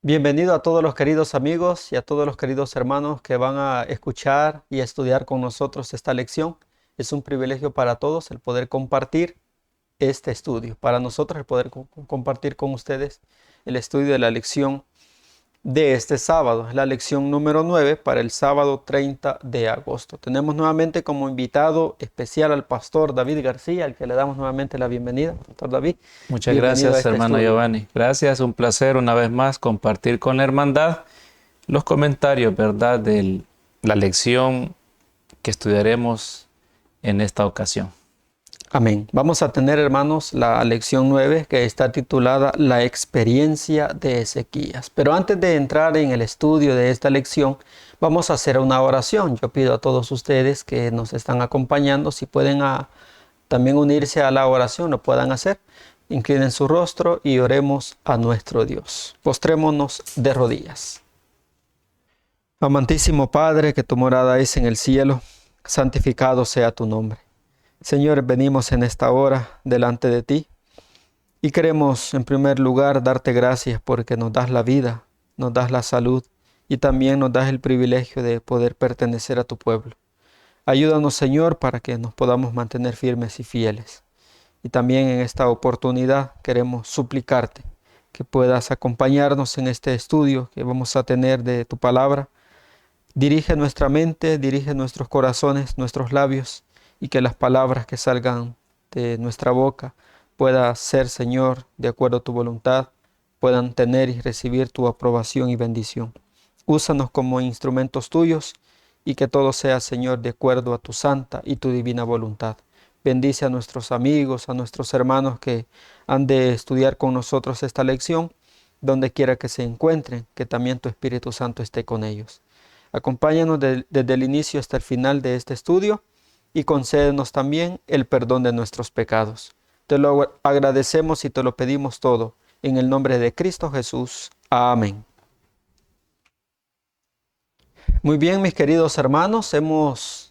Bienvenido a todos los queridos amigos y a todos los queridos hermanos que van a escuchar y a estudiar con nosotros esta lección. Es un privilegio para todos el poder compartir este estudio. Para nosotros el poder compartir con ustedes el estudio de la lección de este sábado. Es la lección número 9 para el sábado 30 de agosto. Tenemos nuevamente como invitado especial al pastor David García, al que le damos nuevamente la bienvenida. Pastor David, Muchas bienvenido a gracias, este hermano estudio. Giovanni. Gracias, un placer una vez más compartir con la hermandad los comentarios, ¿verdad?, de la lección que estudiaremos en esta ocasión. Amén. Vamos a tener, hermanos, la lección 9 que está titulada La experiencia de Ezequías. Pero antes de entrar en el estudio de esta lección, vamos a hacer una oración. Yo pido a todos ustedes que nos están acompañando, si pueden también unirse a la oración, lo puedan hacer. Inclinen su rostro y oremos a nuestro Dios. Postrémonos de rodillas. Amantísimo Padre, que tu morada es en el cielo, santificado sea tu nombre. Señor, venimos en esta hora delante de ti y queremos en primer lugar darte gracias porque nos das la vida, nos das la salud y también nos das el privilegio de poder pertenecer a tu pueblo. Ayúdanos, Señor, para que nos podamos mantener firmes y fieles. Y también en esta oportunidad queremos suplicarte que puedas acompañarnos en este estudio que vamos a tener de tu palabra. Dirige nuestra mente, dirige nuestros corazones, nuestros labios, y que las palabras que salgan de nuestra boca puedan ser, Señor, de acuerdo a tu voluntad, puedan tener y recibir tu aprobación y bendición. Úsanos como instrumentos tuyos y que todo sea, Señor, de acuerdo a tu santa y tu divina voluntad. Bendice a nuestros amigos, a nuestros hermanos que han de estudiar con nosotros esta lección, donde quiera que se encuentren, que también tu Espíritu Santo esté con ellos. Acompáñanos desde el inicio hasta el final de este estudio y concédenos también el perdón de nuestros pecados. Te lo agradecemos y te lo pedimos todo en el nombre de Cristo Jesús. Amén. Muy bien, mis queridos hermanos, hemos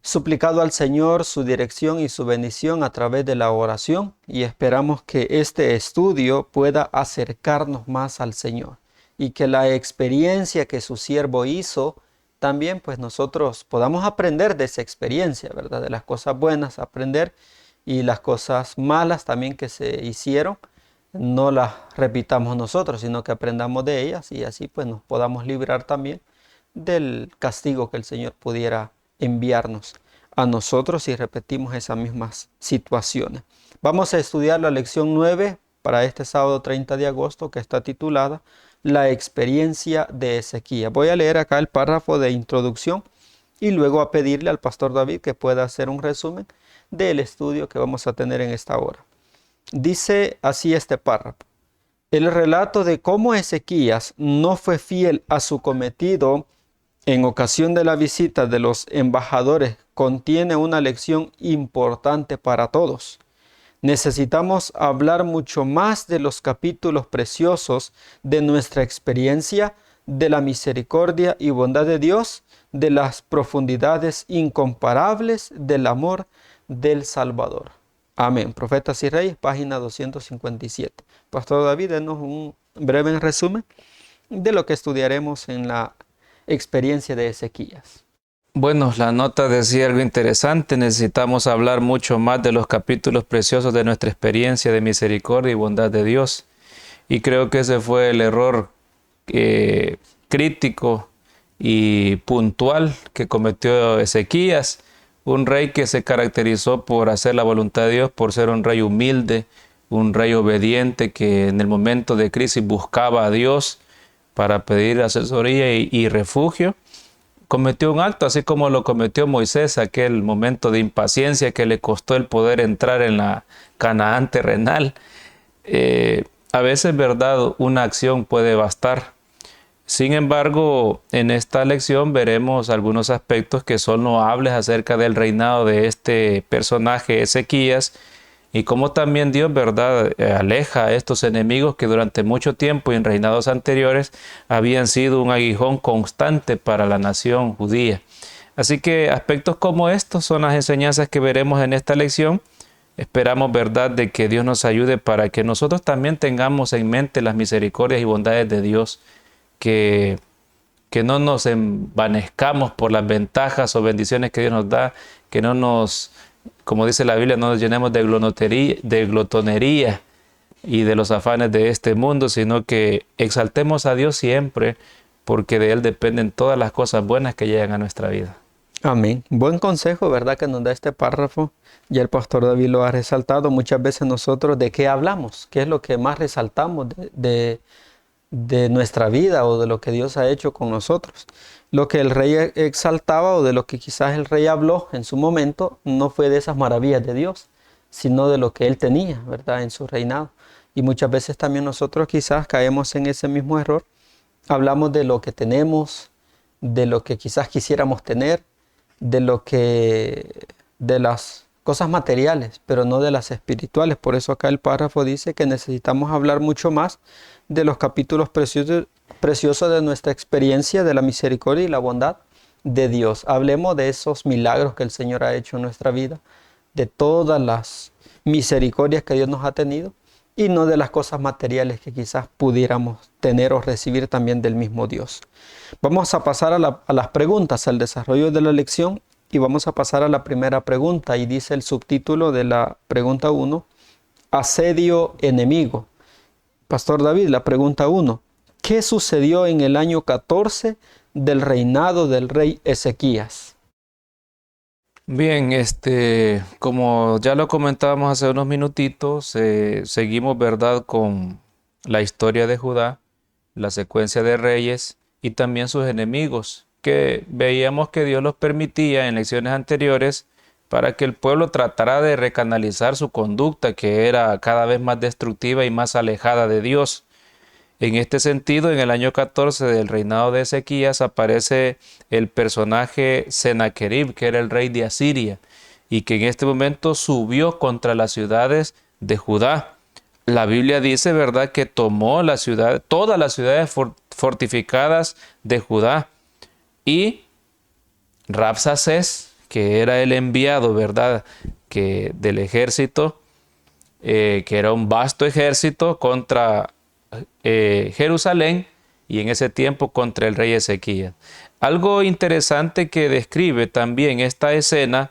suplicado al Señor su dirección y su bendición a través de la oración y esperamos que este estudio pueda acercarnos más al Señor y que la experiencia que su siervo hizo también pues nosotros podamos aprender de esa experiencia, ¿verdad? De las cosas buenas aprender y las cosas malas también que se hicieron, no las repitamos nosotros, sino que aprendamos de ellas y así pues nos podamos librar también del castigo que el Señor pudiera enviarnos a nosotros si repetimos esas mismas situaciones. Vamos a estudiar la lección 9 para este sábado 30 de agosto que está titulada La experiencia de Ezequías. Voy a leer acá el párrafo de introducción y luego a pedirle al pastor David que pueda hacer un resumen del estudio que vamos a tener en esta hora. Dice así este párrafo: el relato de cómo Ezequías no fue fiel a su cometido en ocasión de la visita de los embajadores contiene una lección importante para todos. Necesitamos hablar mucho más de los capítulos preciosos de nuestra experiencia, de la misericordia y bondad de Dios, de las profundidades incomparables del amor del Salvador. Amén. Profetas y Reyes, página 257. Pastor David, denos un breve resumen de lo que estudiaremos en la experiencia de Ezequías. Bueno, la nota decía algo interesante. Necesitamos hablar mucho más de los capítulos preciosos de nuestra experiencia de misericordia y bondad de Dios. Y creo que ese fue el error crítico y puntual que cometió Ezequías, un rey que se caracterizó por hacer la voluntad de Dios, por ser un rey humilde, un rey obediente que en el momento de crisis buscaba a Dios para pedir asesoría y refugio. Cometió un acto así como lo cometió Moisés, aquel momento de impaciencia que le costó el poder entrar en la Canaán terrenal. A veces, verdad, una acción puede bastar. Sin embargo, en esta lección veremos algunos aspectos que son loables acerca del reinado de este personaje Ezequías y cómo también Dios, verdad, aleja a estos enemigos que durante mucho tiempo y en reinados anteriores habían sido un aguijón constante para la nación judía. Así que aspectos como estos son las enseñanzas que veremos en esta lección, Esperamos, verdad, de que Dios nos ayude para que nosotros también tengamos en mente las misericordias y bondades de Dios, que no nos envanezcamos por las ventajas o bendiciones que Dios nos da, que no nos, como dice la Biblia, no nos llenemos de glotonería y de los afanes de este mundo, sino que exaltemos a Dios siempre, porque de Él dependen todas las cosas buenas que llegan a nuestra vida. Amén. Buen consejo, ¿verdad?, que nos da este párrafo. Ya el pastor David lo ha resaltado. Muchas veces nosotros, ¿de qué hablamos? ¿Qué es lo que más resaltamos de nuestra vida o de lo que Dios ha hecho con nosotros? Lo que el rey exaltaba o de lo que quizás el rey habló en su momento no fue de esas maravillas de Dios, sino de lo que él tenía, ¿verdad?, en su reinado. Y muchas veces también nosotros quizás caemos en ese mismo error. Hablamos de lo que tenemos, de lo que quizás quisiéramos tener, de las cosas materiales, pero no de las espirituales. Por eso acá el párrafo dice que necesitamos hablar mucho más de los capítulos preciosos de nuestra experiencia de la misericordia y la bondad de Dios. Hablemos de esos milagros que el Señor ha hecho en nuestra vida, de todas las misericordias que Dios nos ha tenido, y no de las cosas materiales que quizás pudiéramos tener o recibir también del mismo Dios. Vamos a pasar a las preguntas, al desarrollo de la lección, y vamos a pasar a la primera pregunta, y dice el subtítulo de la pregunta 1, asedio enemigo. Pastor David, la pregunta 1, ¿qué sucedió en el año 14 del reinado del rey Ezequías? Bien, como ya lo comentábamos hace unos minutitos, seguimos, ¿verdad?, con la historia de Judá, la secuencia de reyes y también sus enemigos, que veíamos que Dios los permitía en lecciones anteriores para que el pueblo tratara de recanalizar su conducta, que era cada vez más destructiva y más alejada de Dios. En este sentido, en el año 14 del reinado de Ezequías aparece el personaje Sennacherib, que era el rey de Asiria, y que en este momento subió contra las ciudades de Judá. La Biblia dice, ¿verdad?, que tomó todas las ciudades fortificadas de Judá, y Rabsacés, que era el enviado, ¿verdad?, del ejército, que era un vasto ejército contra Jerusalén, y en ese tiempo contra el rey Ezequías. Algo interesante que describe también esta escena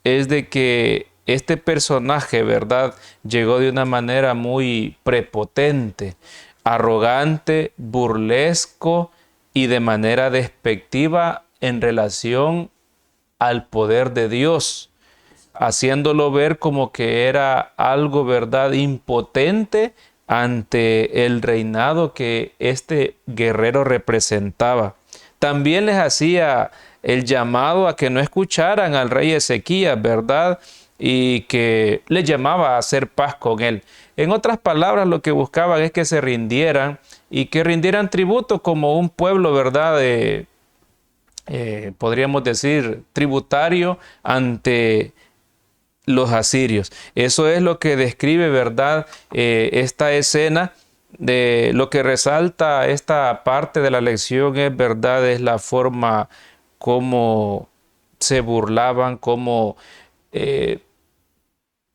es de que este personaje, ¿verdad?, llegó de una manera muy prepotente, arrogante, burlesco y de manera despectiva en relación al poder de Dios, haciéndolo ver como que era algo, ¿verdad?, impotente ante el reinado que este guerrero representaba. También les hacía el llamado a que no escucharan al rey Ezequías, ¿verdad?, y que les llamaba a hacer paz con él. En otras palabras, lo que buscaban es que se rindieran y que rindieran tributo como un pueblo, ¿verdad?, podríamos decir, tributario ante los asirios. Eso es lo que describe, ¿verdad?, esta escena. De lo que resalta esta parte de la lección es, ¿verdad?, es la forma como se burlaban, como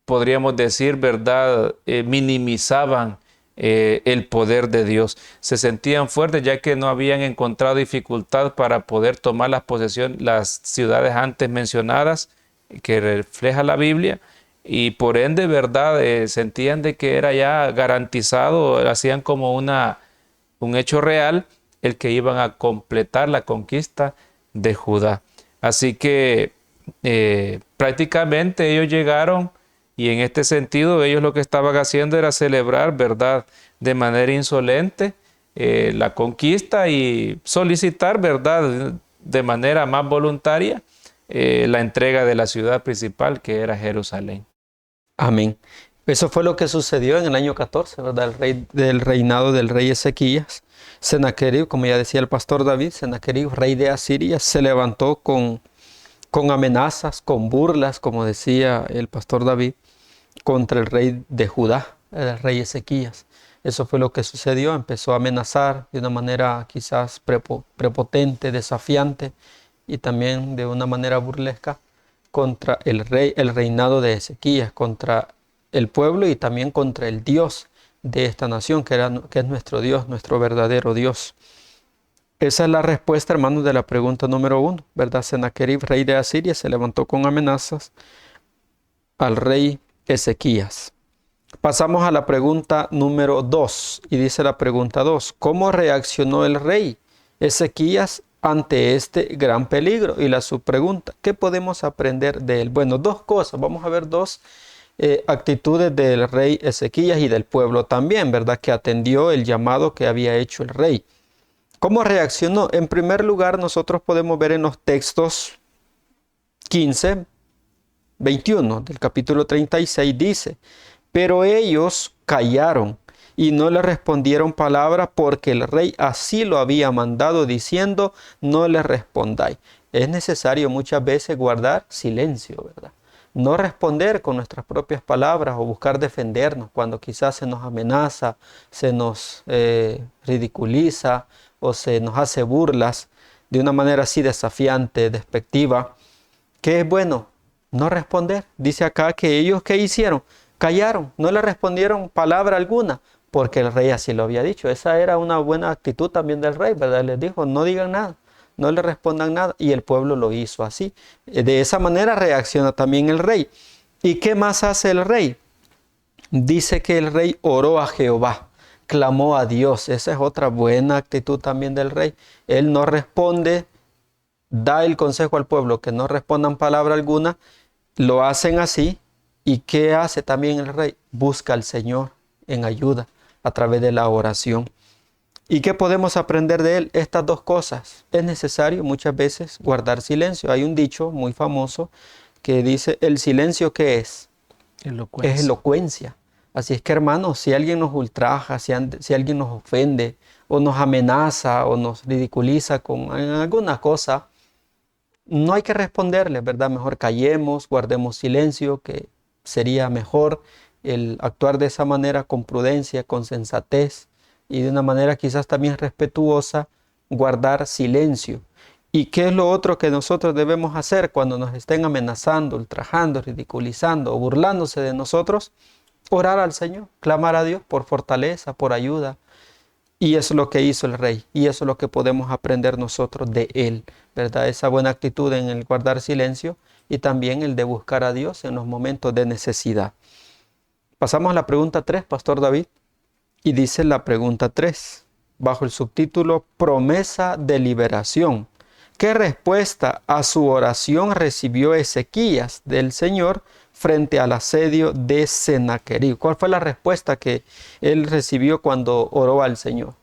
podríamos decir, ¿verdad?, minimizaban el poder de Dios. Se sentían fuertes ya que no habían encontrado dificultad para poder tomar las ciudades antes mencionadas que refleja la Biblia, y por ende, ¿verdad?, sentían de que era ya garantizado, hacían como un hecho real el que iban a completar la conquista de Judá. Así que prácticamente ellos llegaron, y en este sentido ellos lo que estaban haciendo era celebrar, ¿verdad?, de manera insolente la conquista y solicitar, ¿verdad?, de manera más voluntaria la entrega de la ciudad principal, que era Jerusalén. Amén. Eso fue lo que sucedió en el año 14, ¿verdad?, del reinado del rey Ezequías. Sennacherib, como ya decía el pastor David, Sennacherib, rey de Asiria, se levantó con amenazas, con burlas, como decía el pastor David, contra el rey de Judá, el rey Ezequías. Eso fue lo que sucedió. Empezó a amenazar de una manera quizás prepotente, desafiante, y también de una manera burlesca contra el reinado de Ezequías, contra el pueblo y también contra el Dios de esta nación, que es nuestro Dios, nuestro verdadero Dios. Esa es la respuesta, hermanos, de la pregunta número 1, ¿verdad? Sennacherib, rey de Asiria, se levantó con amenazas al rey Ezequías. Pasamos a la pregunta número 2, y dice la pregunta 2, ¿cómo reaccionó el rey Ezequías ante este gran peligro? Y la subpregunta, ¿qué podemos aprender de él? Bueno, dos cosas, vamos a ver dos actitudes del rey Ezequías y del pueblo también, ¿verdad? Que atendió el llamado que había hecho el rey. ¿Cómo reaccionó? En primer lugar, nosotros podemos ver en los textos 15, 21 del capítulo 36, dice, pero ellos callaron y no le respondieron palabra porque el rey así lo había mandado diciendo, no le respondáis. Es necesario muchas veces guardar silencio, ¿verdad? No responder con nuestras propias palabras o buscar defendernos cuando quizás se nos amenaza, se nos ridiculiza o se nos hace burlas de una manera así desafiante, despectiva. ¿Qué es bueno? No responder. Dice acá que ellos, ¿qué hicieron? Callaron, no le respondieron palabra alguna, porque el rey así lo había dicho. Esa era una buena actitud también del rey, ¿verdad? Les dijo, no digan nada, no le respondan nada, y el pueblo lo hizo así. De esa manera reacciona también el rey. ¿Y qué más hace el rey? Dice que el rey oró a Jehová, clamó a Dios. Esa es otra buena actitud también del rey. Él no responde, da el consejo al pueblo que no respondan palabra alguna, lo hacen así. ¿Y qué hace también el rey? Busca al Señor en ayuda a través de la oración. ¿Y qué podemos aprender de él? Estas dos cosas. Es necesario muchas veces guardar silencio. Hay un dicho muy famoso que dice, ¿el silencio qué es? Elocuencia. Es elocuencia. Así es que, hermanos, si alguien nos ultraja, si alguien nos ofende, o nos amenaza, o nos ridiculiza con alguna cosa, no hay que responderle, ¿verdad? Mejor callemos, guardemos silencio, que sería mejor el actuar de esa manera con prudencia, con sensatez y de una manera quizás también respetuosa, guardar silencio. ¿Y qué es lo otro que nosotros debemos hacer cuando nos estén amenazando, ultrajando, ridiculizando o burlándose de nosotros? Orar al Señor, clamar a Dios por fortaleza, por ayuda. Y eso es lo que hizo el rey, y eso es lo que podemos aprender nosotros de él, ¿verdad? Esa buena actitud en el guardar silencio y también el de buscar a Dios en los momentos de necesidad. Pasamos a la pregunta 3, Pastor David, y dice la pregunta 3, bajo el subtítulo Promesa de liberación. ¿Qué respuesta a su oración recibió Ezequías del Señor frente al asedio de Sennacherib? ¿Cuál fue la respuesta que él recibió cuando oró al Señor?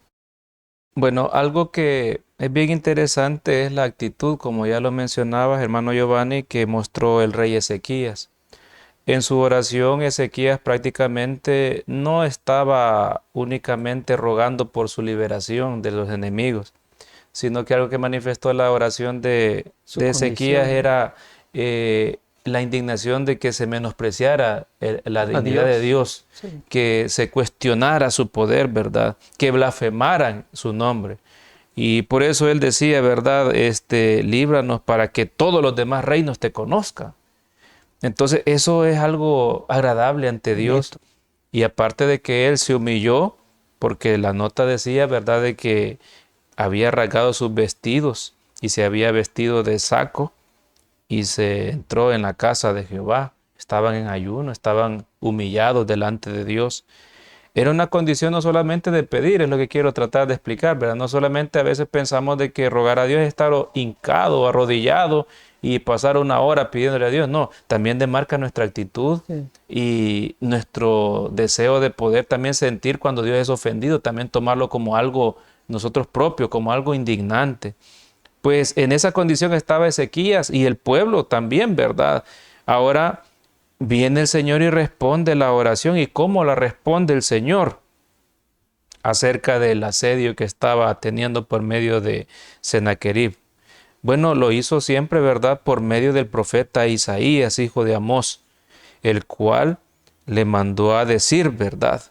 Bueno, algo que es bien interesante es la actitud, como ya lo mencionabas, hermano Giovanni, que mostró el rey Ezequías. En su oración, Ezequías prácticamente no estaba únicamente rogando por su liberación de los enemigos, sino que algo que manifestó la oración de Ezequías era la indignación de que se menospreciara la dignidad de Dios, sí, que se cuestionara su poder, ¿verdad? Que blasfemaran su nombre. Y por eso él decía, ¿verdad? Líbranos para que todos los demás reinos te conozcan. Entonces eso es algo agradable ante Dios. Y aparte de que él se humilló, porque la nota decía, ¿verdad?, de que había rasgado sus vestidos y se había vestido de saco y se entró en la casa de Jehová. Estaban en ayuno, estaban humillados delante de Dios. Era una condición no solamente de pedir, es lo que quiero tratar de explicar, ¿verdad? No solamente a veces pensamos de que rogar a Dios es estar hincado, arrodillado y pasar una hora pidiéndole a Dios. No, también demarca nuestra actitud y nuestro deseo de poder también sentir cuando Dios es ofendido, también tomarlo como algo nosotros propios, como algo indignante. Pues en esa condición estaba Ezequías y el pueblo también, ¿verdad? Ahora viene el Señor y responde la oración. ¿Y cómo la responde el Señor? Acerca del asedio que estaba teniendo por medio de Sennacherib. Bueno, lo hizo siempre, ¿verdad?, por medio del profeta Isaías, hijo de Amós, el cual le mandó a decir, ¿verdad?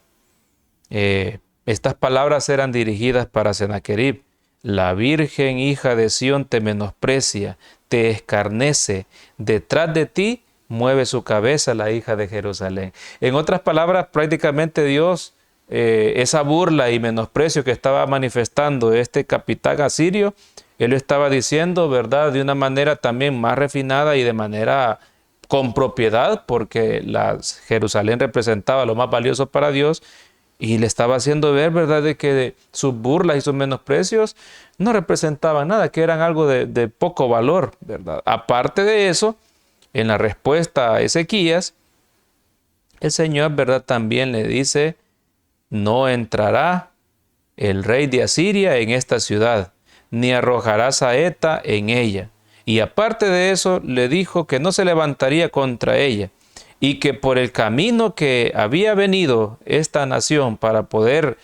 Estas palabras eran dirigidas para Sennacherib. la Virgen hija de Sión te menosprecia, te escarnece, detrás de ti mueve su cabeza la hija de Jerusalén. En otras palabras, prácticamente Dios, esa burla y menosprecio que estaba manifestando este capitán asirio, él lo estaba diciendo, ¿verdad?, de una manera también más refinada y de manera con propiedad, porque Jerusalén representaba lo más valioso para Dios, y le estaba haciendo ver, ¿verdad?, de que sus burlas y sus menosprecios no representaban nada, que eran algo de poco valor, ¿verdad? Aparte de eso, en la respuesta a Ezequías, el Señor, ¿verdad?, también le dice: no entrará el rey de Asiria en esta ciudad, ni arrojará saeta en ella. Y aparte de eso, le dijo que no se levantaría contra ella, y que por el camino que había venido esta nación para poder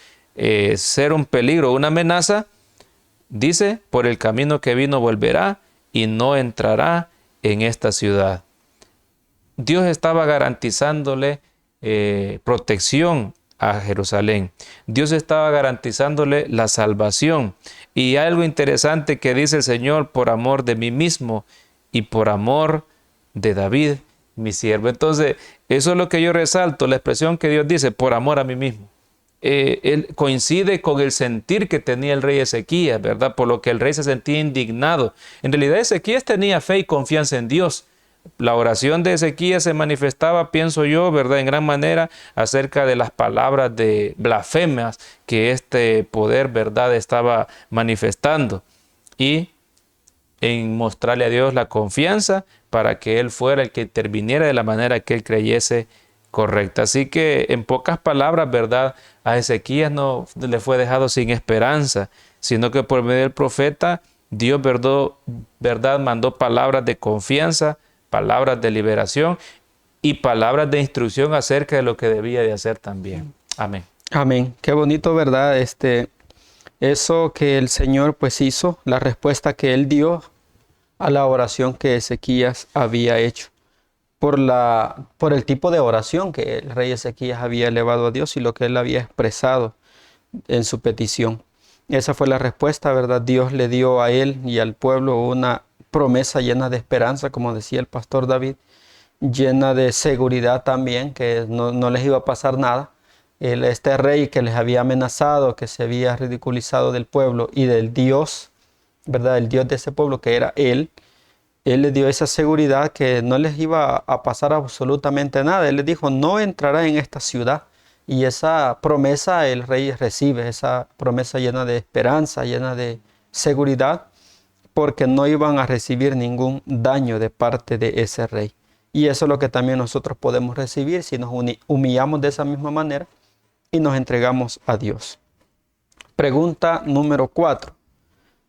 ser un peligro, una amenaza, dice, por el camino que vino volverá y no entrará en esta ciudad. Dios estaba garantizándole protección a Jerusalén. Dios estaba garantizándole la salvación. Y algo interesante que dice el Señor: por amor de mí mismo y por amor de David, mi siervo. Entonces, eso es lo que yo resalto, la expresión que Dios dice: por amor a mí mismo. Él coincide con el sentir que tenía el rey Ezequías, ¿verdad? Por lo que el rey se sentía indignado. En realidad, Ezequías tenía fe y confianza en Dios. La oración de Ezequías se manifestaba, pienso yo, ¿verdad?, en gran manera acerca de las palabras de blasfemias que este poder, ¿verdad?, estaba manifestando, y en mostrarle a Dios la confianza para que Él fuera el que interviniera de la manera que Él creyese correcta. Así que, en pocas palabras, ¿verdad?, a Ezequías no le fue dejado sin esperanza, sino que por medio del profeta Dios, ¿verdad?, mandó palabras de confianza, palabras de liberación y palabras de instrucción acerca de lo que debía de hacer también. Amén. Amén. Qué bonito, ¿verdad? Eso que el Señor pues hizo, la respuesta que Él dio a la oración que Ezequías había hecho, por el tipo de oración que el rey Ezequías había elevado a Dios y lo que él había expresado en su petición. Esa fue la respuesta, ¿verdad? Dios le dio a él y al pueblo una promesa llena de esperanza, como decía el pastor David, llena de seguridad también, que no les iba a pasar nada. Este rey que les había amenazado, que se había ridiculizado del pueblo y del Dios, ¿verdad?, el Dios de ese pueblo, que era Él les dio esa seguridad que no les iba a pasar absolutamente nada. Él les dijo: no entrará en esta ciudad. Y esa promesa el rey recibe, esa promesa llena de esperanza, llena de seguridad, porque no iban a recibir ningún daño de parte de ese rey. Y eso es lo que también nosotros podemos recibir si nos humillamos de esa misma manera y nos entregamos a Dios. Pregunta número 4.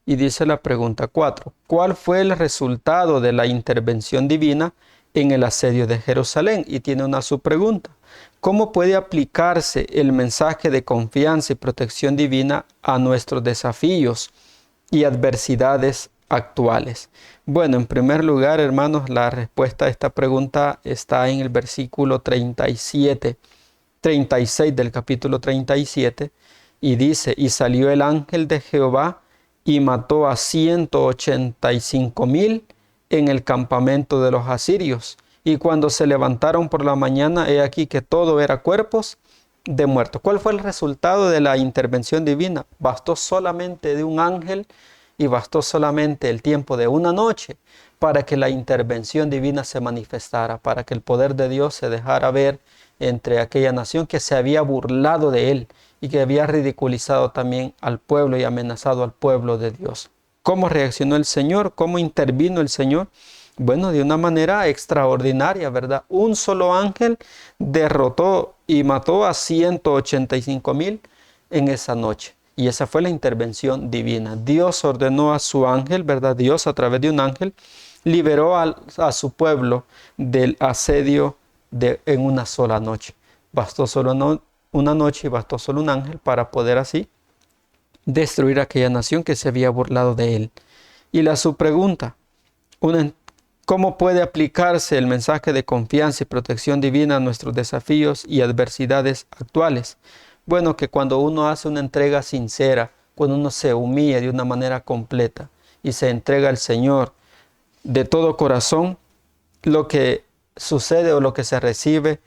Y dice la pregunta 4. ¿Cuál fue el resultado de la intervención divina en el asedio de Jerusalén? Y tiene una subpregunta. ¿Cómo puede aplicarse el mensaje de confianza y protección divina a nuestros desafíos y adversidades actuales? Bueno, en primer lugar, hermanos, la respuesta a esta pregunta está en el versículo 36 del capítulo 37, y dice: y salió el ángel de Jehová y mató a 185,000 en el campamento de los asirios. Y cuando se levantaron por la mañana, he aquí que todo era cuerpos de muertos. ¿Cuál fue el resultado de la intervención divina? Bastó solamente de un ángel y bastó solamente el tiempo de una noche para que la intervención divina se manifestara, para que el poder de Dios se dejara ver entre aquella nación que se había burlado de él y que había ridiculizado también al pueblo y amenazado al pueblo de Dios. ¿Cómo reaccionó el Señor? ¿Cómo intervino el Señor? Bueno, de una manera extraordinaria, ¿verdad? Un solo ángel derrotó y mató a 185,000 en esa noche. Y esa fue la intervención divina. Dios ordenó a su ángel, ¿verdad? Dios, a través de un ángel, liberó a su pueblo del asedio en una sola noche. Bastó solo una noche y bastó solo un ángel para poder así destruir aquella nación que se había burlado de él. Y la subpregunta: ¿cómo puede aplicarse el mensaje de confianza y protección divina a nuestros desafíos y adversidades actuales? Bueno, que cuando uno hace una entrega sincera, cuando uno se humilla de una manera completa y se entrega al Señor de todo corazón, lo que sucede o lo que se recibe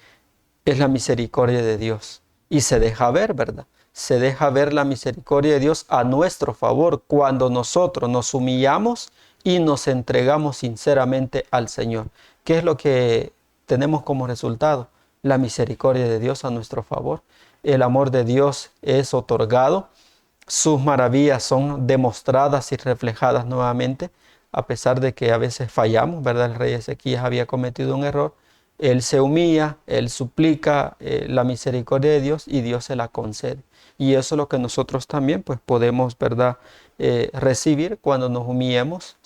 es la misericordia de Dios. Y se deja ver, ¿verdad? Se deja ver la misericordia de Dios a nuestro favor cuando nosotros nos humillamos y nos entregamos sinceramente al Señor. ¿Qué es lo que tenemos como resultado? La misericordia de Dios a nuestro favor. El amor de Dios es otorgado. Sus maravillas son demostradas y reflejadas nuevamente, a pesar de que a veces fallamos, ¿verdad? El rey Ezequías había cometido un error. Él se humilla, él suplica la misericordia de Dios y Dios se la concede. Y eso es lo que nosotros también pues, podemos, ¿verdad? Recibir cuando nos humillemos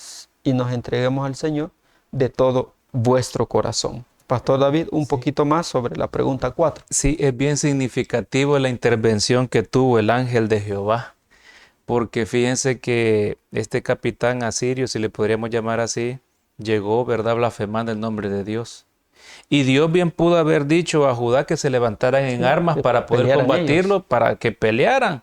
y nos entreguemos al Señor de todo vuestro corazón. Pastor David, un poquito más sobre la pregunta 4. Sí, es bien significativo la intervención que tuvo el ángel de Jehová, porque fíjense que este capitán asirio, si le podríamos llamar así, llegó, ¿verdad?, blasfemando el nombre de Dios. Y Dios bien pudo haber dicho a Judá que se levantaran en armas para poder combatirlo, para que pelearan.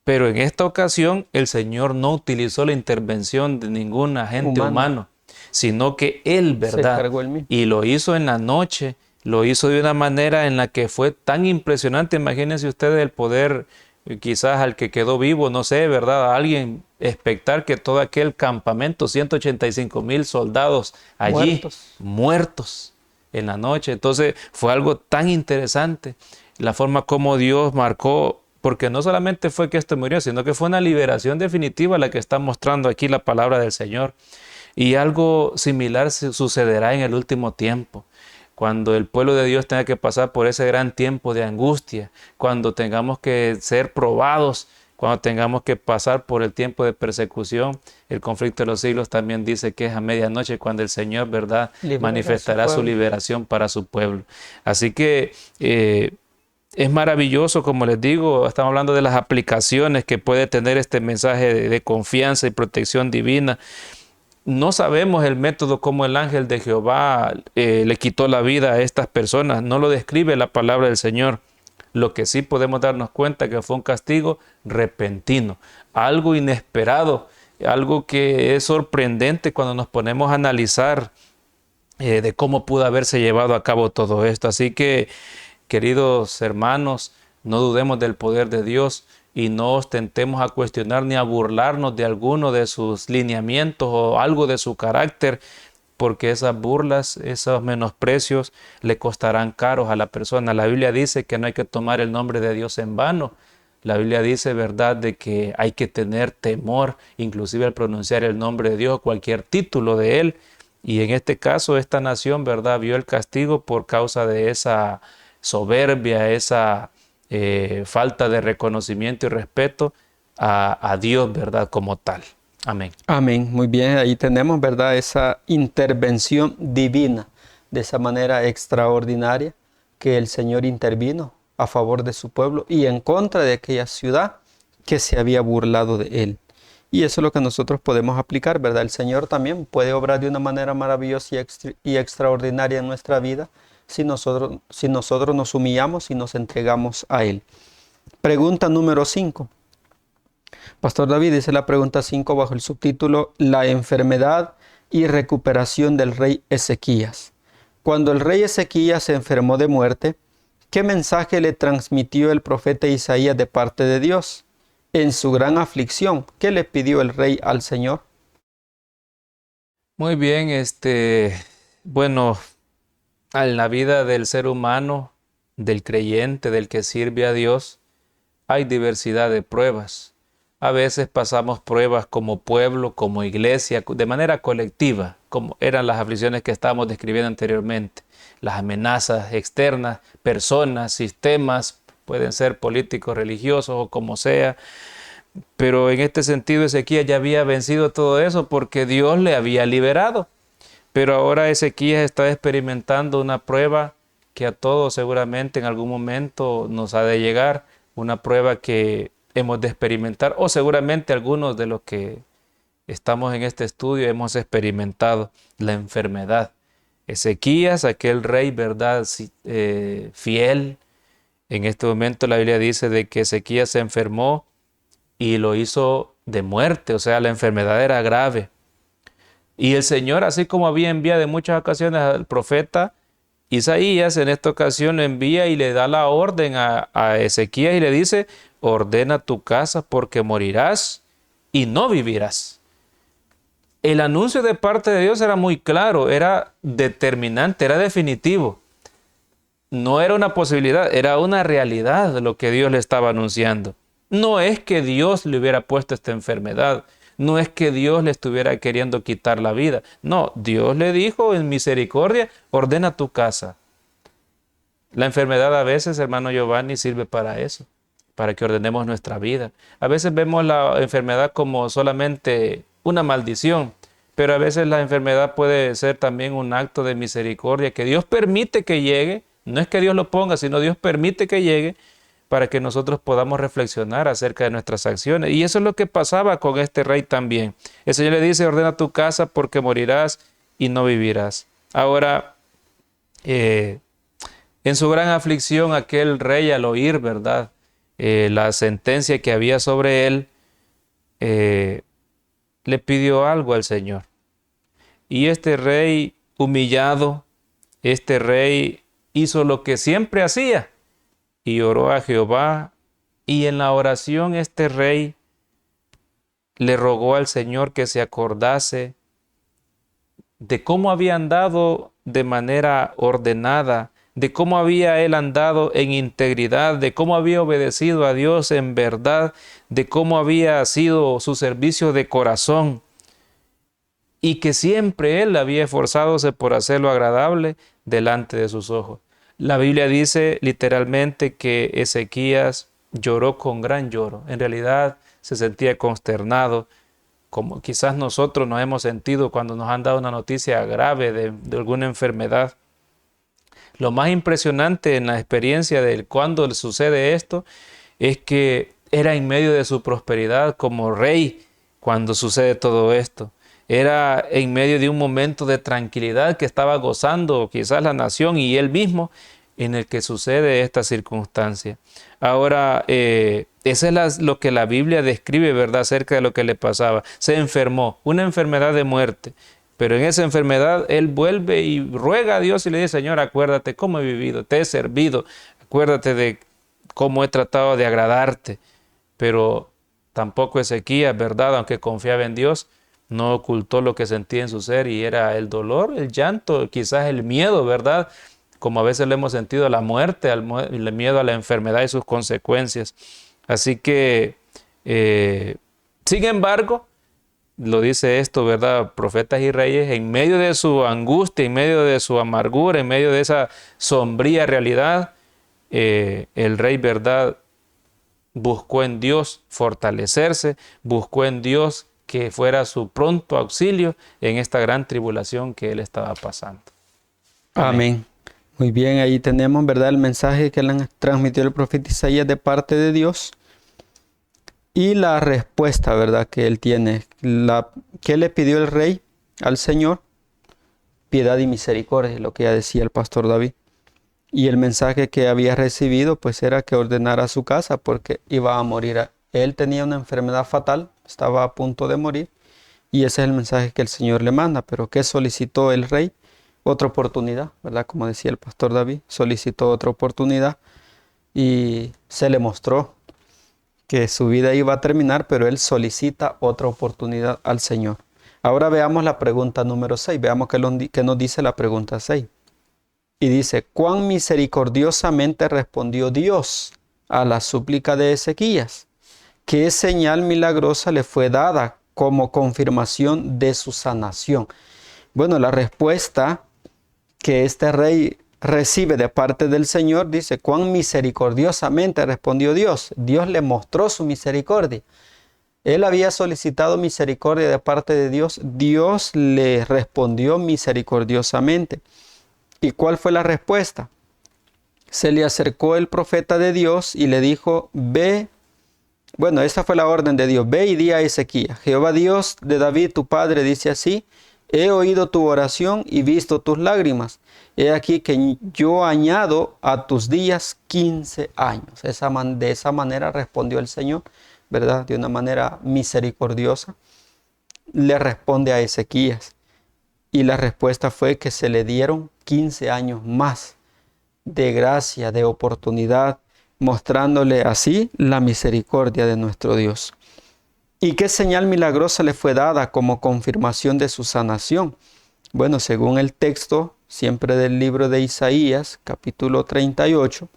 Pero en esta ocasión el Señor no utilizó la intervención de ningún agente humano, sino que Él, ¿verdad? Y lo hizo en la noche, lo hizo de una manera en la que fue tan impresionante. Imagínense ustedes el poder, quizás al que quedó vivo, no sé, ¿verdad? A alguien expectar que todo aquel campamento, 185,000 soldados allí, muertos en la noche. Entonces fue algo tan interesante la forma como Dios marcó, porque no solamente fue que esto murió, sino que fue una liberación definitiva la que está mostrando aquí la palabra del Señor. Y algo similar sucederá en el último tiempo, cuando el pueblo de Dios tenga que pasar por ese gran tiempo de angustia, cuando tengamos que ser probados, cuando tengamos que pasar por el tiempo de persecución. El conflicto de los siglos también dice que es a medianoche cuando el Señor, ¿verdad?, manifestará su liberación para su pueblo. Así que es maravilloso, como les digo, estamos hablando de las aplicaciones que puede tener este mensaje de confianza y protección divina. No sabemos el método como el ángel de Jehová le quitó la vida a estas personas, no lo describe la palabra del Señor. Lo que sí podemos darnos cuenta que fue un castigo repentino, algo inesperado, algo que es sorprendente cuando nos ponemos a analizar de cómo pudo haberse llevado a cabo todo esto. Así que, queridos hermanos, no dudemos del poder de Dios y no ostentemos a cuestionar ni a burlarnos de alguno de sus lineamientos o algo de su carácter, porque esas burlas, esos menosprecios le costarán caros a la persona. La Biblia dice que no hay que tomar el nombre de Dios en vano. La Biblia dice, ¿verdad?, de que hay que tener temor, inclusive al pronunciar el nombre de Dios o cualquier título de Él. Y en este caso, esta nación, ¿verdad?, vio el castigo por causa de esa soberbia, esa falta de reconocimiento y respeto a Dios, ¿verdad?, como tal. Amén. Amén. Muy bien, ahí tenemos, ¿verdad?, esa intervención divina, de esa manera extraordinaria que el Señor intervino a favor de su pueblo y en contra de aquella ciudad que se había burlado de Él. Y eso es lo que nosotros podemos aplicar, ¿verdad? El Señor también puede obrar de una manera maravillosa y extraordinaria en nuestra vida si nosotros nos humillamos y nos entregamos a Él. Pregunta número 5. Pastor David, dice la pregunta 5 bajo el subtítulo La enfermedad y recuperación del rey Ezequías. Cuando el rey Ezequías se enfermó de muerte, ¿qué mensaje le transmitió el profeta Isaías de parte de Dios? En su gran aflicción, ¿qué le pidió el rey al Señor? Muy bien, bueno, en la vida del ser humano, del creyente, del que sirve a Dios, hay diversidad de pruebas. A veces pasamos pruebas como pueblo, como iglesia, de manera colectiva, como eran las aflicciones que estábamos describiendo anteriormente. Las amenazas externas, personas, sistemas, pueden ser políticos, religiosos o como sea. Pero en este sentido Ezequías ya había vencido todo eso porque Dios le había liberado. Pero ahora Ezequías está experimentando una prueba que a todos seguramente en algún momento nos ha de llegar, una prueba que hemos de experimentar, o seguramente algunos de los que estamos en este estudio hemos experimentado la enfermedad. Ezequías, aquel rey, ¿verdad?, fiel. En este momento la Biblia dice de que Ezequías se enfermó y lo hizo de muerte, o sea, la enfermedad era grave. Y el Señor, así como había enviado en muchas ocasiones al profeta Isaías, en esta ocasión lo envía y le da la orden a Ezequías y le dice: ordena tu casa porque morirás y no vivirás. El anuncio de parte de Dios era muy claro, era determinante, era definitivo. No era una posibilidad, era una realidad lo que Dios le estaba anunciando. No es que Dios le hubiera puesto esta enfermedad, no es que Dios le estuviera queriendo quitar la vida. No, Dios le dijo en misericordia: ordena tu casa. La enfermedad a veces, hermano Giovanni, sirve para eso, para que ordenemos nuestra vida. A veces vemos la enfermedad como solamente una maldición, pero a veces la enfermedad puede ser también un acto de misericordia que Dios permite que llegue. No es que Dios lo ponga, sino Dios permite que llegue para que nosotros podamos reflexionar acerca de nuestras acciones. Y eso es lo que pasaba con este rey también. El Señor le dice: ordena tu casa porque morirás y no vivirás. Ahora, en su gran aflicción, aquel rey, al oír, ¿verdad?, la sentencia que había sobre él, le pidió algo al Señor. Y este rey humillado, este rey hizo lo que siempre hacía y oró a Jehová. Y en la oración este rey le rogó al Señor que se acordase de cómo había andado de manera ordenada, de cómo había él andado en integridad, de cómo había obedecido a Dios en verdad, de cómo había sido su servicio de corazón, y que siempre él había esforzadose por hacerlo agradable delante de sus ojos. La Biblia dice literalmente que Ezequías lloró con gran lloro. En realidad se sentía consternado, como quizás nosotros nos hemos sentido cuando nos han dado una noticia grave de alguna enfermedad. Lo más impresionante en la experiencia de cuando le sucede esto es que era en medio de su prosperidad como rey cuando sucede todo esto. Era en medio de un momento de tranquilidad que estaba gozando quizás la nación y él mismo, en el que sucede esta circunstancia. Ahora, eso es lo que la Biblia describe, ¿verdad?, acerca de lo que le pasaba. Se enfermó, una enfermedad de muerte. Pero en esa enfermedad él vuelve y ruega a Dios y le dice: Señor, acuérdate cómo he vivido, te he servido, acuérdate de cómo he tratado de agradarte. Pero tampoco Ezequías, ¿verdad?, aunque confiaba en Dios, no ocultó lo que sentía en su ser, y era el dolor, el llanto, quizás el miedo, ¿verdad?, como a veces lo hemos sentido, la muerte, el miedo a la enfermedad y sus consecuencias. Así que, sin embargo, lo dice esto, ¿verdad?, Profetas y Reyes, en medio de su angustia, en medio de su amargura, en medio de esa sombría realidad, el rey, ¿verdad?, buscó en Dios fortalecerse, buscó en Dios que fuera su pronto auxilio en esta gran tribulación que él estaba pasando. Amén. Muy bien, ahí tenemos, ¿verdad?, el mensaje que le transmitió el profeta Isaías de parte de Dios. Y la respuesta, ¿verdad?, que él tiene. ¿Qué le pidió el rey al Señor? Piedad y misericordia, lo que ya decía el pastor David. Y el mensaje que había recibido, pues, era que ordenara su casa porque iba a morir. Él tenía una enfermedad fatal, estaba a punto de morir. Y ese es el mensaje que el Señor le manda. Pero ¿qué solicitó el rey? Otra oportunidad, ¿verdad? Como decía el pastor David, solicitó otra oportunidad y se le mostró que su vida iba a terminar, pero él solicita otra oportunidad al Señor. Ahora veamos la pregunta número 6. Veamos qué nos dice la pregunta 6. Y dice: ¿cuán misericordiosamente respondió Dios a la súplica de Ezequías? ¿Qué señal milagrosa le fue dada como confirmación de su sanación? Bueno, la respuesta que este rey recibe de parte del Señor dice: cuán misericordiosamente respondió Dios. Dios le mostró su misericordia. Él había solicitado misericordia de parte de Dios. Dios le respondió misericordiosamente. ¿Y cuál fue la respuesta? Se le acercó el profeta de Dios y le dijo: ve. Bueno, esta fue la orden de Dios: ve y di a Ezequías: Jehová Dios de David tu padre dice así: he oído tu oración y visto tus lágrimas. He aquí que yo añado a tus días 15 años. De esa manera respondió el Señor. ¿verdad? De una manera misericordiosa, le responde a Ezequías. Y la respuesta fue que se le dieron 15 años más de gracia, de oportunidad, mostrándole así la misericordia de nuestro Dios. ¿Y qué señal milagrosa le fue dada como confirmación de su sanación? Bueno, según el texto, siempre del libro de Isaías, capítulo 38,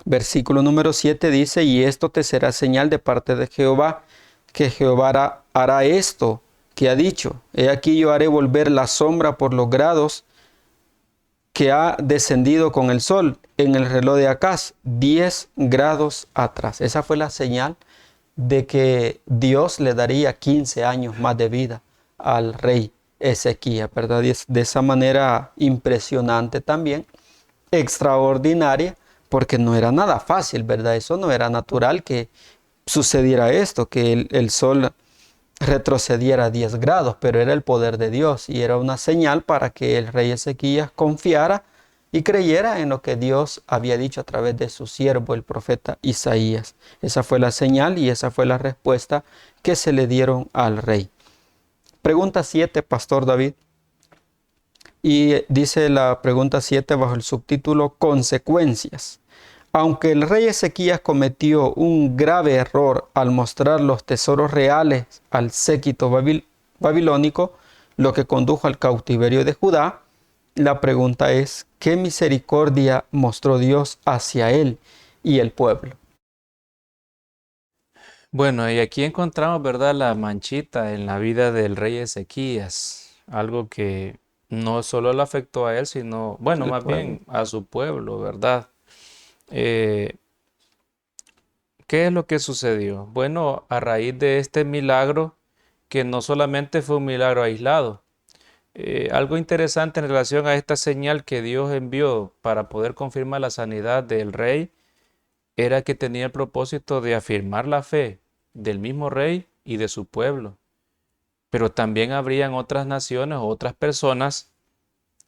versículo número 7 dice: y esto te será señal de parte de Jehová, que Jehová hará esto que ha dicho. He aquí yo haré volver la sombra por los grados que ha descendido con el sol en el reloj de Acaz, 10 grados atrás. Esa fue la señal de que Dios le daría 15 años más de vida al rey Ezequías, ¿verdad? Y de esa manera impresionante también, extraordinaria, porque no era nada fácil, ¿verdad? Eso no era natural que sucediera esto, que el sol retrocediera 10 grados, pero era el poder de Dios y era una señal para que el rey Ezequías confiara y creyera en lo que Dios había dicho a través de su siervo, el profeta Isaías. Esa fue la señal y esa fue la respuesta que se le dieron al rey. Pregunta 7, Pastor David. Y dice la pregunta 7 bajo el subtítulo Consecuencias. Aunque el rey Ezequías cometió un grave error al mostrar los tesoros reales al séquito babilónico, lo que condujo al cautiverio de Judá, la pregunta es: ¿qué misericordia mostró Dios hacia él y el pueblo? Bueno, y aquí encontramos, ¿verdad?, la manchita en la vida del rey Ezequías, algo que no solo le afectó a él, sino, bueno, El más pueblo. bien a su pueblo, ¿verdad? Eh, ¿Qué es lo que sucedió? Bueno, a raíz de este milagro, que no solamente fue un milagro aislado, algo interesante en relación a esta señal que Dios envió para poder confirmar la sanidad del rey, era que tenía el propósito de afirmar la fe del mismo rey y de su pueblo. Pero también habrían otras naciones o otras personas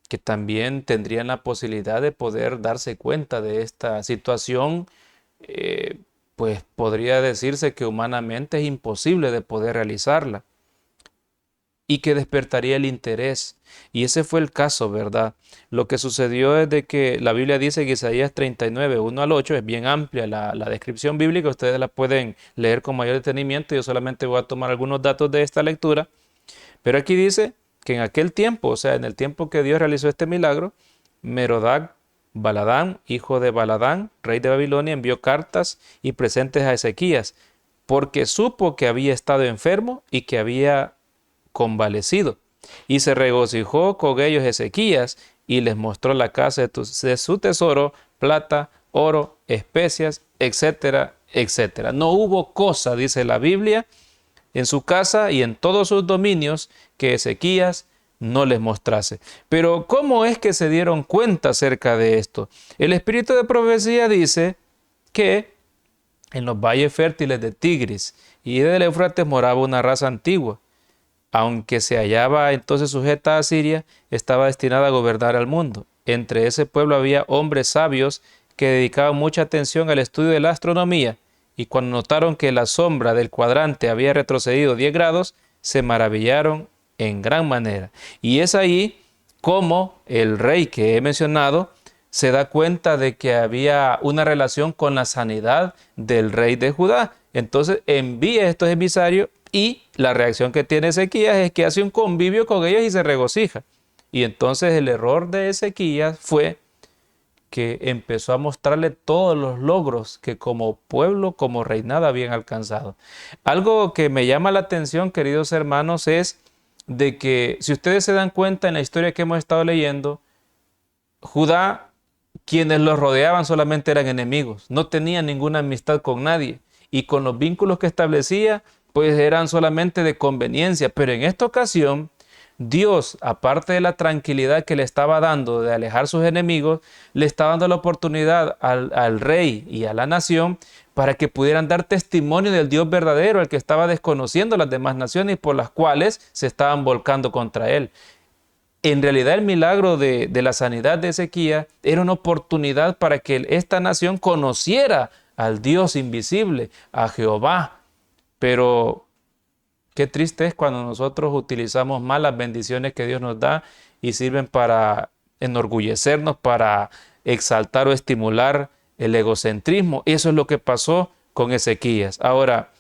que también tendrían la posibilidad de poder darse cuenta de esta situación, eh, pues podría decirse que humanamente es imposible de poder realizarla y que despertaría el interés. Y ese fue el caso, ¿verdad? Lo que sucedió es de que la Biblia dice que Isaías 39, 1 al 8, es bien amplia la descripción bíblica, ustedes la pueden leer con mayor detenimiento, yo solamente voy a tomar algunos datos de esta lectura, pero aquí dice que en aquel tiempo, o sea, en el tiempo que Dios realizó este milagro, Merodach Baladán, hijo de Baladán, rey de Babilonia, envió cartas y presentes a Ezequías, porque supo que había estado enfermo y que había convalecido. Y se regocijó con ellos Ezequías y les mostró la casa de su tesoro, plata, oro, especias, etcétera, etcétera. No hubo cosa, dice la Biblia, en su casa y en todos sus dominios que Ezequías no les mostrase. Pero ¿cómo es que se dieron cuenta acerca de esto? El espíritu de profecía dice que en los valles fértiles de Tigris y del Éufrates moraba una raza antigua. Aunque se hallaba entonces sujeta a Siria, estaba destinada a gobernar al mundo. Entre ese pueblo había hombres sabios que dedicaban mucha atención al estudio de la astronomía, y cuando notaron que la sombra del cuadrante había retrocedido 10 grados, se maravillaron en gran manera. Y es ahí como el rey que he mencionado se da cuenta de que había una relación con la sanidad del rey de Judá. Entonces envía estos emisarios y la reacción que tiene Ezequías es que hace un convivio con ellos y se regocija. Y entonces el error de Ezequías fue que empezó a mostrarle todos los logros que como pueblo, como reinado habían alcanzado. Algo que me llama la atención, queridos hermanos, es de que si ustedes se dan cuenta en la historia que hemos estado leyendo, Judá, quienes los rodeaban solamente eran enemigos, no tenían ninguna amistad con nadie y con los vínculos que establecía, pues eran solamente de conveniencia. Pero en esta ocasión, Dios, aparte de la tranquilidad que le estaba dando de alejar sus enemigos, le estaba dando la oportunidad al rey y a la nación para que pudieran dar testimonio del Dios verdadero, el que estaba desconociendo las demás naciones y por las cuales se estaban volcando contra él. En realidad el milagro de la sanidad de Ezequías era una oportunidad para que esta nación conociera al Dios invisible, a Jehová. Pero qué triste es cuando nosotros utilizamos mal las bendiciones que Dios nos da y sirven para enorgullecernos, para exaltar o estimular el egocentrismo. Eso es lo que pasó con Ezequías. Ahora,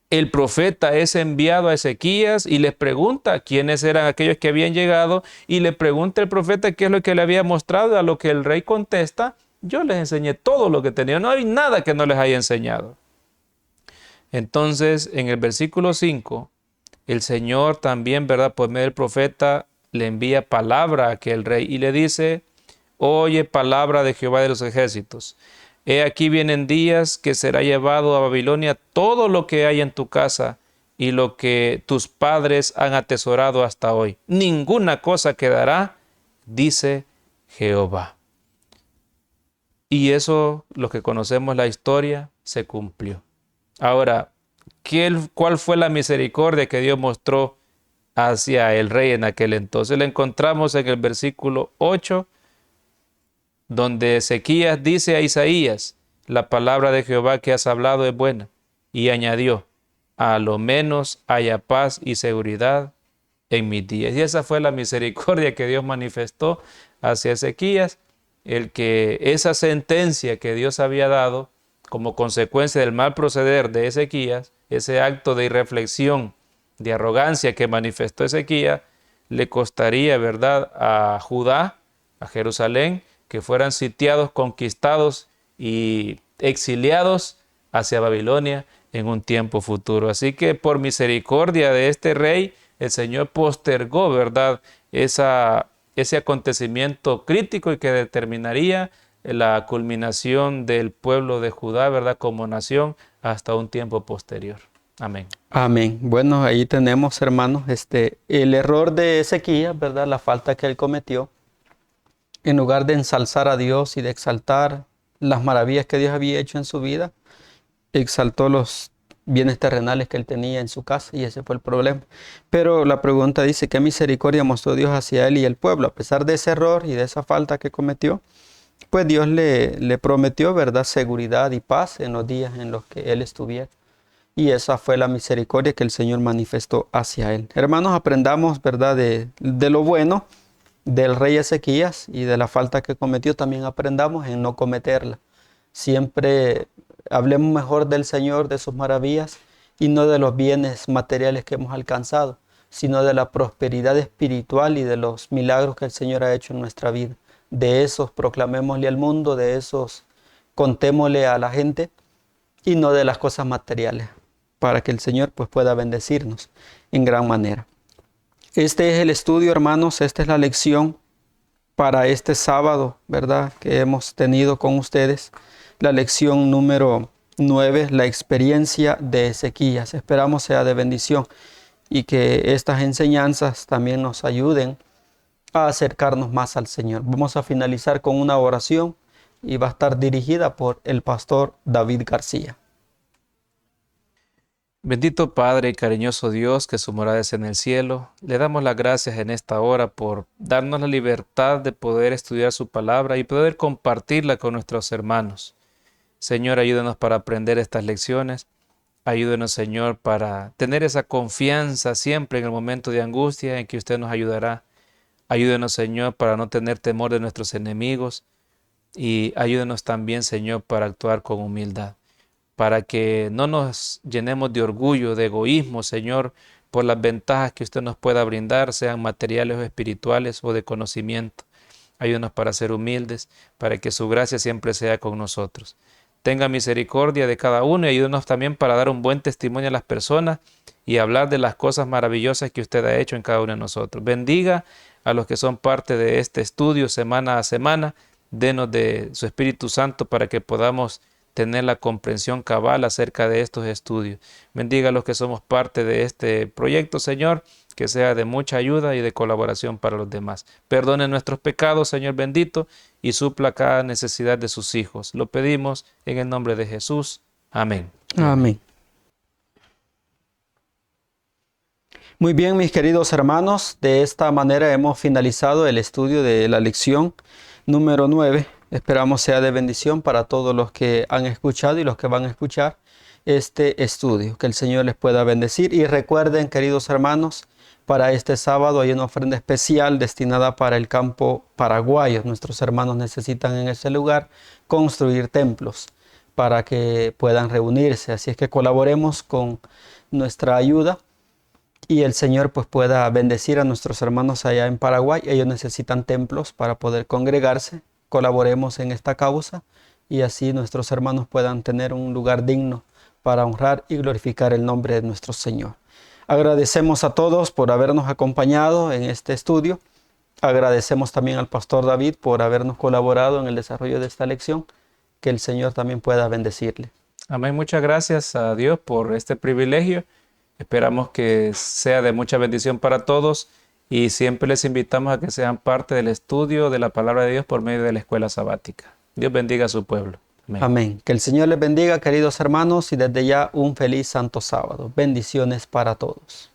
el profeta es enviado a Ezequías y les pregunta quiénes eran aquellos que habían llegado, y le pregunta el profeta qué es lo que le había mostrado, a lo que el rey contesta: yo les enseñé todo lo que tenía, no hay nada que no les haya enseñado. Entonces, en el versículo 5, el Señor también, ¿verdad?, por medio del profeta, le envía palabra a aquel rey y le dice: oye palabra de Jehová de los ejércitos. He aquí vienen días que será llevado a Babilonia todo lo que hay en tu casa y lo que tus padres han atesorado hasta hoy. Ninguna cosa quedará, dice Jehová. Y eso, los que conocemos la historia, se cumplió. Ahora, ¿cuál fue la misericordia que Dios mostró hacia el rey en aquel entonces? La encontramos en el versículo 8, donde Ezequías dice a Isaías: la palabra de Jehová que has hablado es buena. Y añadió: a lo menos haya paz y seguridad en mis días. Y esa fue la misericordia que Dios manifestó hacia Ezequías, el que esa sentencia que Dios había dado como consecuencia del mal proceder de Ezequías, ese acto de irreflexión, de arrogancia que manifestó Ezequías, le costaría, ¿verdad?, a Judá, a Jerusalén, que fueran sitiados, conquistados y exiliados hacia Babilonia en un tiempo futuro. Así que por misericordia de este rey, el Señor postergó, ¿verdad?, ese acontecimiento crítico y que determinaría la culminación del pueblo de Judá, ¿verdad?, como nación hasta un tiempo posterior. Amén. Amén. Bueno, ahí tenemos, hermanos, el error de Ezequías, ¿verdad? La falta que él cometió. En lugar de ensalzar a Dios y de exaltar las maravillas que Dios había hecho en su vida, exaltó los bienes terrenales que él tenía en su casa, y ese fue el problema. Pero la pregunta dice: ¿qué misericordia mostró Dios hacia él y el pueblo? A pesar de ese error y de esa falta que cometió, pues Dios le prometió, ¿verdad?, seguridad y paz en los días en los que él estuviera. Y esa fue la misericordia que el Señor manifestó hacia él. Hermanos, aprendamos, ¿verdad?, de lo bueno del rey Ezequías, y de la falta que cometió también aprendamos en no cometerla. Siempre hablemos mejor del Señor, de sus maravillas, y no de los bienes materiales que hemos alcanzado, sino de la prosperidad espiritual y de los milagros que el Señor ha hecho en nuestra vida. De esos proclamémosle al mundo, de esos contémosle a la gente, y no de las cosas materiales, para que el Señor pues pueda bendecirnos en gran manera. Este es el estudio, hermanos, esta es la lección para este sábado, ¿verdad?, que hemos tenido con ustedes. La lección número 9, la experiencia de Ezequías. Esperamos sea de bendición y que estas enseñanzas también nos ayuden a acercarnos más al Señor. Vamos a finalizar con una oración y va a estar dirigida por el pastor David García. Bendito Padre y cariñoso Dios, que su morada es en el cielo, le damos las gracias en esta hora por darnos la libertad de poder estudiar su palabra y poder compartirla con nuestros hermanos. Señor, ayúdenos para aprender estas lecciones. Ayúdenos, Señor, para tener esa confianza siempre en el momento de angustia en que usted nos ayudará. Ayúdenos, Señor, para no tener temor de nuestros enemigos. Y ayúdenos también, Señor, para actuar con humildad, para que no nos llenemos de orgullo, de egoísmo, Señor, por las ventajas que usted nos pueda brindar, sean materiales o espirituales o de conocimiento. Ayúdenos para ser humildes, para que su gracia siempre sea con nosotros. Tenga misericordia de cada uno y ayúdenos también para dar un buen testimonio a las personas y hablar de las cosas maravillosas que usted ha hecho en cada uno de nosotros. Bendiga a los que son parte de este estudio semana a semana. Denos de su Espíritu Santo para que podamos tener la comprensión cabal acerca de estos estudios. Bendiga a los que somos parte de este proyecto, Señor, que sea de mucha ayuda y de colaboración para los demás. Perdone nuestros pecados, Señor bendito, y supla cada necesidad de sus hijos. Lo pedimos en el nombre de Jesús. Amén. Amén. Muy bien, mis queridos hermanos, de esta manera hemos finalizado el estudio de la lección número 9 Esperamos sea de bendición para todos los que han escuchado y los que van a escuchar este estudio. Que el Señor les pueda bendecir. Y recuerden, queridos hermanos, para este sábado hay una ofrenda especial destinada para el campo paraguayo. Nuestros hermanos necesitan en ese lugar construir templos para que puedan reunirse. Así es que colaboremos con nuestra ayuda y el Señor pues pueda bendecir a nuestros hermanos allá en Paraguay. Ellos necesitan templos para poder congregarse. Colaboremos en esta causa y así nuestros hermanos puedan tener un lugar digno para honrar y glorificar el nombre de nuestro Señor. Agradecemos a todos por habernos acompañado en este estudio. Agradecemos también al pastor David por habernos colaborado en el desarrollo de esta lección. Que el Señor también pueda bendecirle. Amén. Muchas gracias a Dios por este privilegio. Esperamos que sea de mucha bendición para todos y siempre les invitamos a que sean parte del estudio de la palabra de Dios por medio de la escuela sabática. Dios bendiga a su pueblo. Amén. Amén. Que el Señor les bendiga, queridos hermanos, y desde ya un feliz santo sábado. Bendiciones para todos.